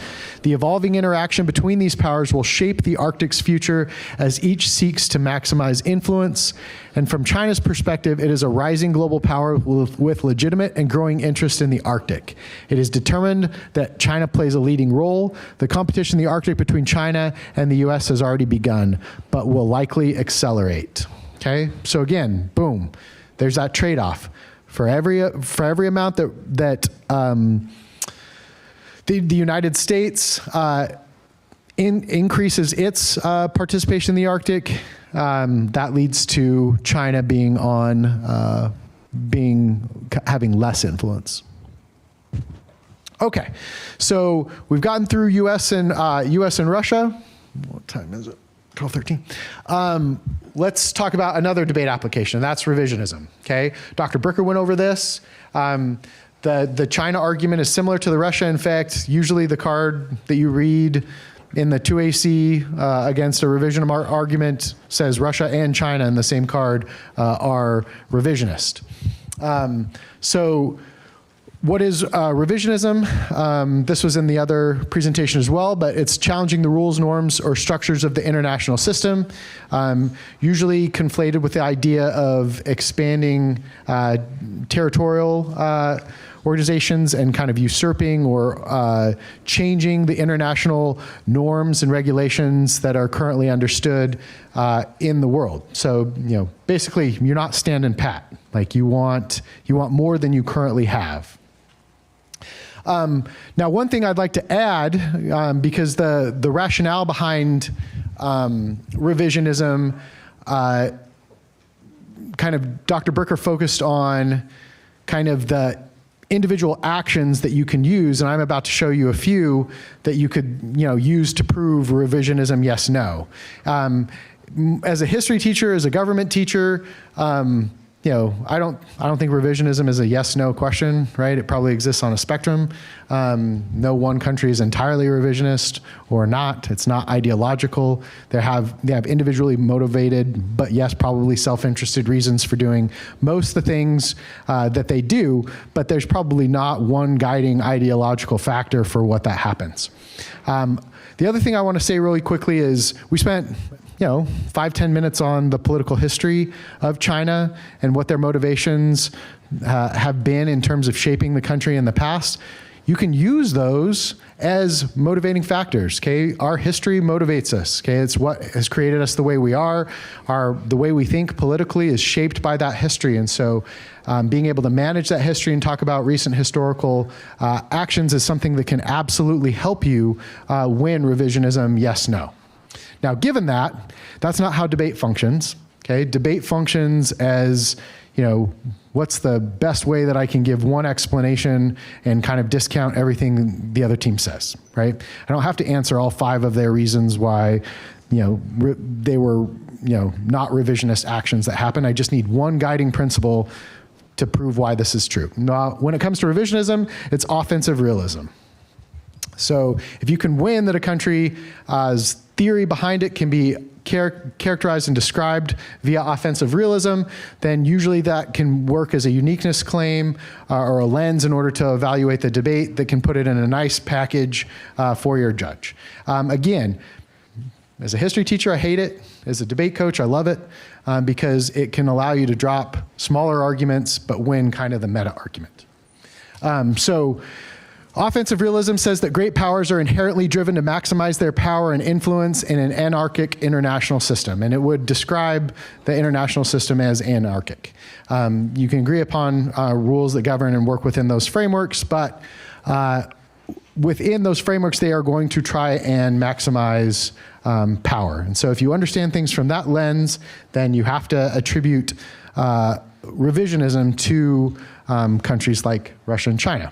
The evolving interaction between these powers will shape the Arctic's future as each seeks to maximize influence. And from China's perspective, it is a rising global power with legitimate and growing interest in the Arctic. It is determined that China plays a leading role. The competition in the Arctic between China and the US has already begun, but will likely accelerate. Okay, so again, boom, there's that trade-off. For every amount that the United States increases its participation in the Arctic, that leads to China being having less influence. Okay, so we've gotten through U.S. and Russia. What time is it? 12:13. Let's talk about another debate application. That's revisionism. Okay, Dr. Bricker went over this. The China argument is similar to the Russia. In fact, usually the card that you read in the 2AC against a revision argument says Russia and China in the same card are revisionist. So what is revisionism? This was in the other presentation as well, but it's challenging the rules, norms, or structures of the international system, usually conflated with the idea of expanding territorial organizations and kind of usurping or changing the international norms and regulations that are currently understood in the world. So, basically, you're not standing pat. Like you want more than you currently have. Now, one thing I'd like to add, because the rationale behind revisionism, kind of Dr. Bricker focused on kind of the individual actions that you can use, and I'm about to show you a few that you could use to prove revisionism yes, no. As a history teacher, as a government teacher, I don't think revisionism is a yes/no question, right? It probably exists on a spectrum. No one country is entirely revisionist or not. It's not ideological. They have individually motivated, but yes, probably self-interested reasons for doing most of the things that they do, but there's probably not one guiding ideological factor for what that happens. The other thing I want to say really quickly is we spent 5-10 minutes on the political history of China and what their motivations have been in terms of shaping the country in the past. You can use those as motivating factors, okay? Our history motivates us, okay? It's what has created us the way we are. The way we think politically is shaped by that history. And so being able to manage that history and talk about recent historical actions is something that can absolutely help you win revisionism yes, no. Now, given that, that's not how debate functions, okay? Debate functions as, what's the best way that I can give one explanation and kind of discount everything the other team says, right? I don't have to answer all 5 of their reasons why, they were, not revisionist actions that happened. I just need one guiding principle to prove why this is true. Now, when it comes to revisionism, it's offensive realism. So if you can win that a country's theory behind it can be characterized and described via offensive realism, then usually that can work as a uniqueness claim or a lens in order to evaluate the debate that can put it in a nice package for your judge. Again, as a history teacher, I hate it. As a debate coach, I love it because it can allow you to drop smaller arguments but win kind of the meta argument. Offensive realism says that great powers are inherently driven to maximize their power and influence in an anarchic international system, and it would describe the international system as anarchic. You can agree upon rules that govern and work within those frameworks, but within those frameworks, they are going to try and maximize power. And so if you understand things from that lens, then you have to attribute revisionism to countries like Russia and China.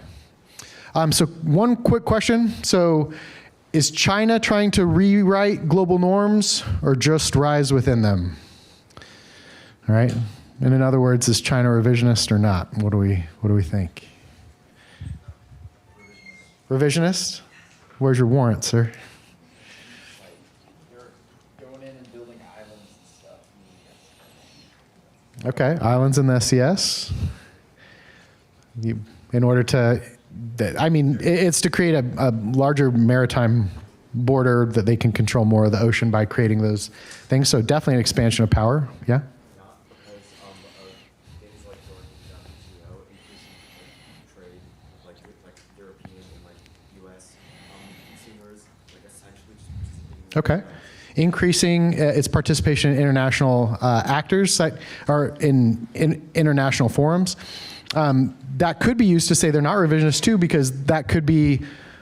So one quick question. So is China trying to rewrite global norms or just rise within them? All right. And in other words, is China revisionist or not? What do we think? Revisionist? Where's your warrant, sir? You're going in and building islands and stuff. Okay, islands in the SES. In order to, it's to create a larger maritime border that they can control more of the ocean by creating those things. So definitely an expansion of power. Yeah. Not because things like going down to trade with European and U.S. consumers, essentially just Okay. Increasing its participation in international actors that are in international forums. That could be used to say they're not revisionist too, because that could be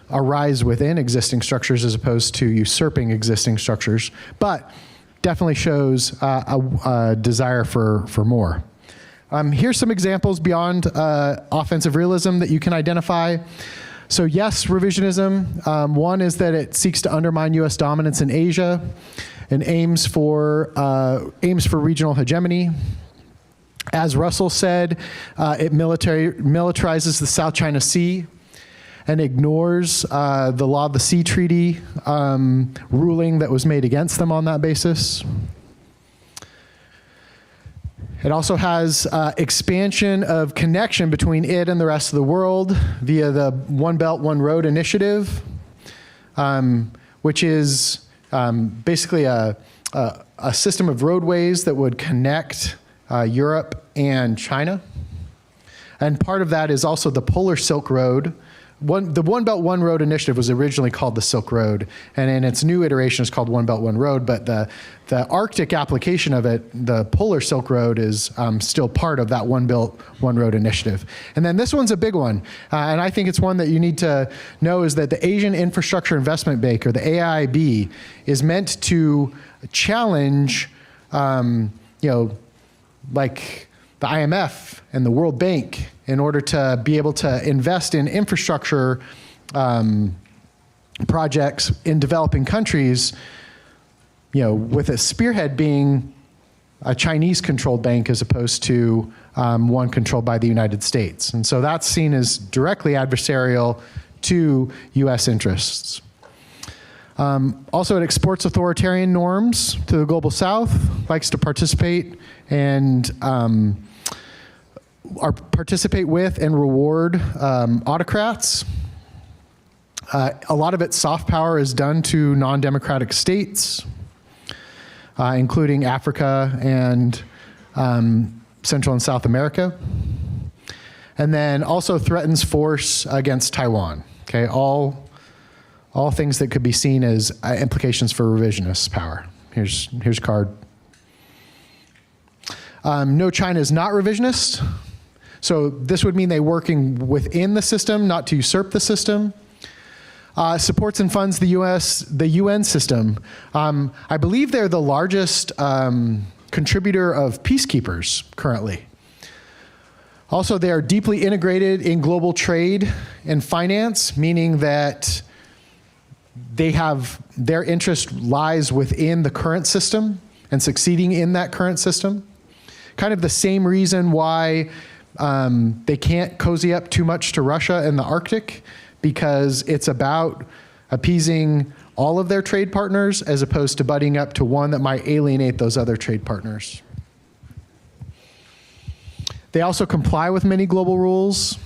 a rise within existing structures as opposed to usurping existing structures, but definitely shows a desire for more. Here's some examples beyond offensive realism that you can identify. So yes, revisionism. One is that it seeks to undermine U.S. dominance in Asia and aims for regional hegemony. As Russell said, it militarizes the South China Sea and ignores the Law of the Sea Treaty ruling that was made against them on that basis. It also has expansion of connection between it and the rest of the world via the One Belt, One Road initiative, which is basically a system of roadways that would connect Europe and China. And part of that is also the Polar Silk Road. The One Belt, One Road initiative was originally called the Silk Road, and in its new iteration it's called One Belt, One Road, but the Arctic application of it, the Polar Silk Road, is still part of that One Belt, One Road initiative. And then this one's a big one, and I think it's one that you need to know, is that the Asian Infrastructure Investment Bank, or the AIIB, is meant to challenge, like the IMF and the World Bank, in order to be able to invest in infrastructure projects in developing countries, with a spearhead being a Chinese-controlled bank as opposed to one controlled by the United States. And so that's seen as directly adversarial to U.S. interests. Also, it exports authoritarian norms to the global south, likes to participate and participate with and reward autocrats. A lot of its soft power is done to non-democratic states, including Africa and Central and South America. And then also threatens force against Taiwan. Okay, all things that could be seen as implications for revisionist power. Here's a card. No, China is not revisionist. So this would mean they're working within the system, not to usurp the system. Supports and funds the UN system. I believe they're the largest contributor of peacekeepers currently. Also, they are deeply integrated in global trade and finance, meaning that their interest lies within the current system and succeeding in that current system. Kind of the same reason why they can't cozy up too much to Russia in the Arctic, because it's about appeasing all of their trade partners as opposed to butting up to one that might alienate those other trade partners. They also comply with many global rules,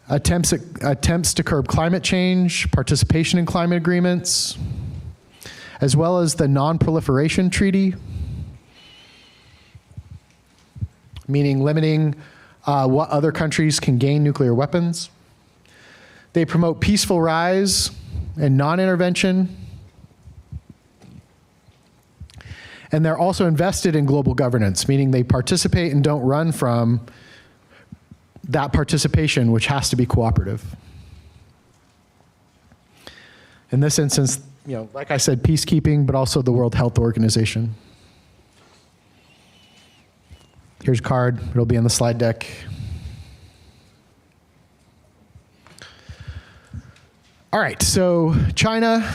attempts to curb climate change, participation in climate agreements, as well as the Non-Proliferation Treaty, meaning limiting what other countries can gain nuclear weapons. They promote peaceful rise and non-intervention. And they're also invested in global governance, meaning they participate and don't run from that participation, which has to be cooperative. In this instance, like I said, peacekeeping, but also the World Health Organization. Here's a card. It'll be on the slide deck. All right, so China.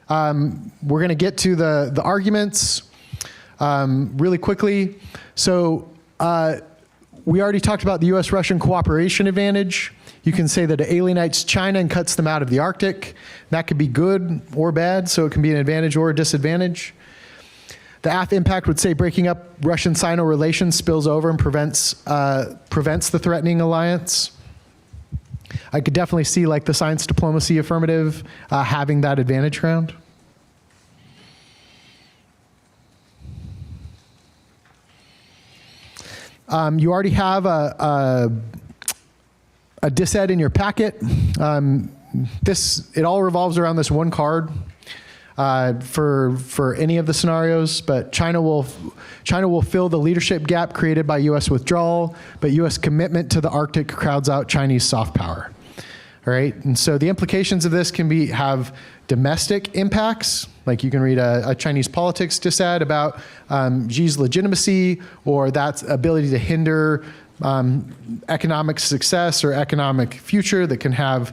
We're going to get to the arguments really quickly. So we already talked about the U.S.-Russian cooperation advantage. You can say that it alienates China and cuts them out of the Arctic. That could be good or bad, so it can be an advantage or a disadvantage. The AF impact would say breaking up Russian-Sino relations spills over and prevents the threatening alliance. I could definitely see like the science diplomacy affirmative having that advantage ground. You already have a dised in your packet. It all revolves around this one card for any of the scenarios, but China will fill the leadership gap created by U.S. withdrawal, but U.S. commitment to the Arctic crowds out Chinese soft power. All right, and so the implications of this can have domestic impacts, like you can read a Chinese politics disad about Xi's legitimacy or that ability to hinder economic success or economic future that can have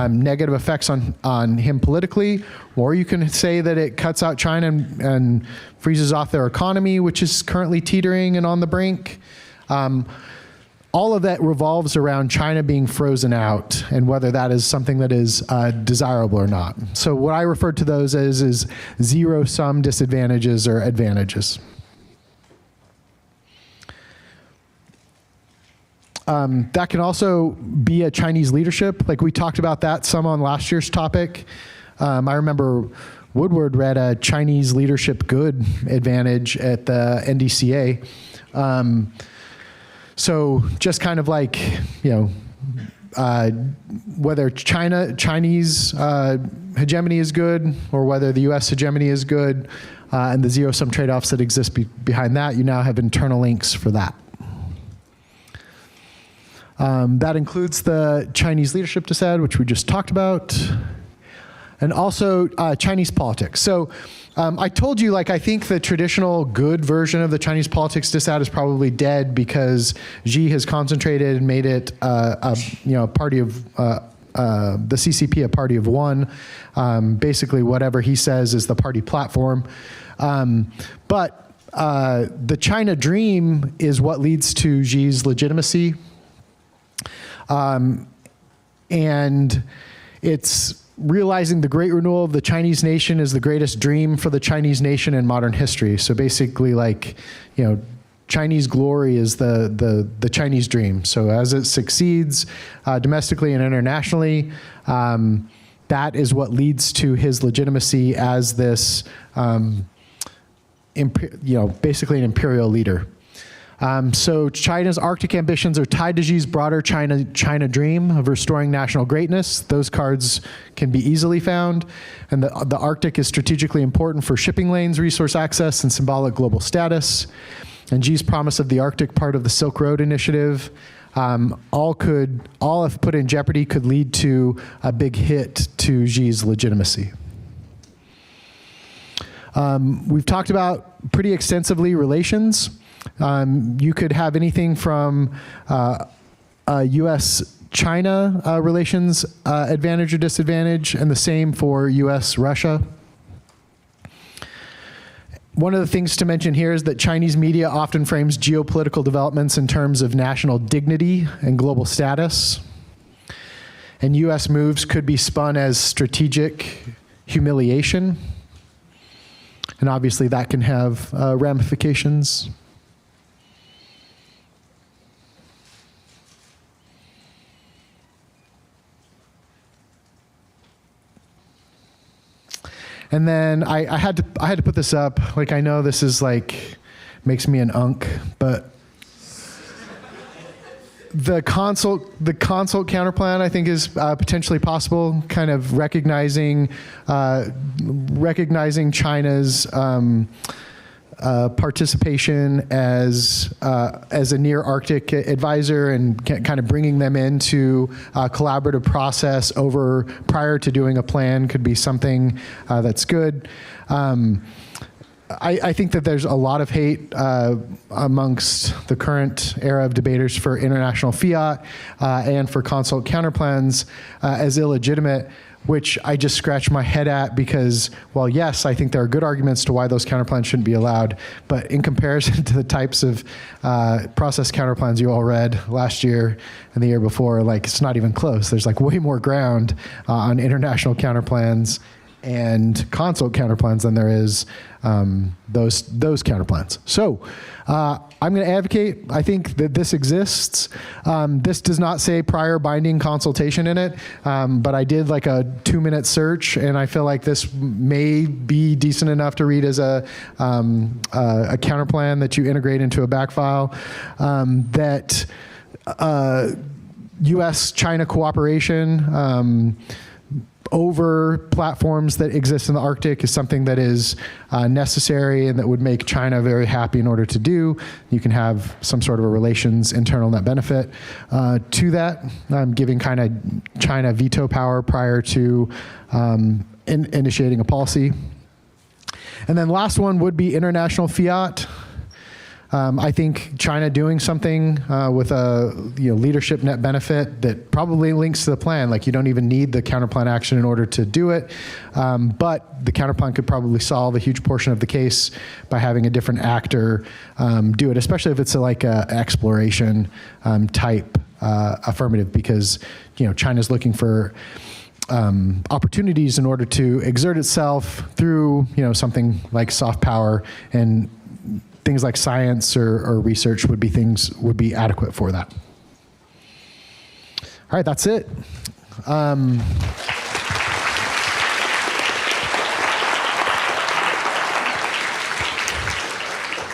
negative effects on him politically. Or you can say that it cuts out China and freezes off their economy, which is currently teetering and on the brink. All of that revolves around China being frozen out and whether that is something that is desirable or not. So what I refer to those as is zero-sum disadvantages or advantages. That can also be a Chinese leadership. Like we talked about that some on last year's topic. I remember Woodward read a Chinese leadership good advantage at the NDCA. So just kind of like, whether Chinese hegemony is good or whether the US hegemony is good, and the zero-sum trade-offs that exist behind that, you now have internal links for that. That includes the Chinese leadership dissent, which we just talked about, and also Chinese politics. So I told you, I think the traditional good version of the Chinese politics dissent is probably dead because Xi has concentrated and made it a party of the CCP a party of one. Basically, whatever he says is the party platform. But the China dream is what leads to Xi's legitimacy. And it's realizing the great renewal of the Chinese nation is the greatest dream for the Chinese nation in modern history. So basically, Chinese glory is the Chinese dream. So as it succeeds domestically and internationally, that is what leads to his legitimacy as this, basically an imperial leader. So China's Arctic ambitions are tied to Xi's broader China dream of restoring national greatness. Those cards can be easily found. And the Arctic is strategically important for shipping lanes, resource access, and symbolic global status. And Xi's promise of the Arctic part of the Silk Road Initiative, all if put in jeopardy, could lead to a big hit to Xi's legitimacy. We've talked about pretty extensively relations. You could have anything from U.S.-China relations advantage or disadvantage, and the same for U.S.-Russia. One of the things to mention here is that Chinese media often frames geopolitical developments in terms of national dignity and global status. And U.S. moves could be spun as strategic humiliation. And obviously that can have ramifications. And then I had to put this up. I know this is makes me an unk, but the consult counterplan I think is potentially possible. Kind of recognizing China's participation as a near Arctic advisor and kind of bringing them into a collaborative process prior to doing a plan could be something that's good. I think that there's a lot of hate amongst the current era of debaters for international fiat and for consult counterplans as illegitimate, which I just scratch my head at because, well, yes, I think there are good arguments to why those counterplans shouldn't be allowed, but in comparison to the types of process counterplans you all read last year and the year before, it's not even close. There's way more ground on international counterplans and consult counterplans than there is those counterplans. So I'm going to advocate, I think that this exists. This does not say prior binding consultation in it, but I did a 2-minute search, and I feel like this may be decent enough to read as a counterplan that you integrate into a back file, that U.S.-China cooperation over platforms that exist in the Arctic is something that is necessary and that would make China very happy in order to do. You can have some sort of a relations internal net benefit to that, giving kind of China veto power prior to initiating a policy. And then last one would be international fiat. I think China doing something with a leadership net benefit that probably links to the plan. You don't even need the counterplan action in order to do it, but the counterplan could probably solve a huge portion of the case by having a different actor do it, especially if it's a exploration type affirmative, because China's looking for opportunities in order to exert itself through something like soft power, and things like science or research would be adequate for that. All right, that's it.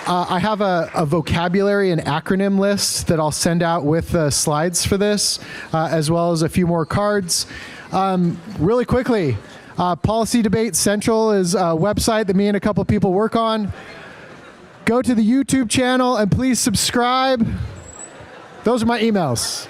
I have a vocabulary and acronym list that I'll send out with the slides for this, as well as a few more cards. Really quickly, Policy Debate Central is a website that me and a couple people work on. Go to the YouTube channel and please subscribe. Those are my emails.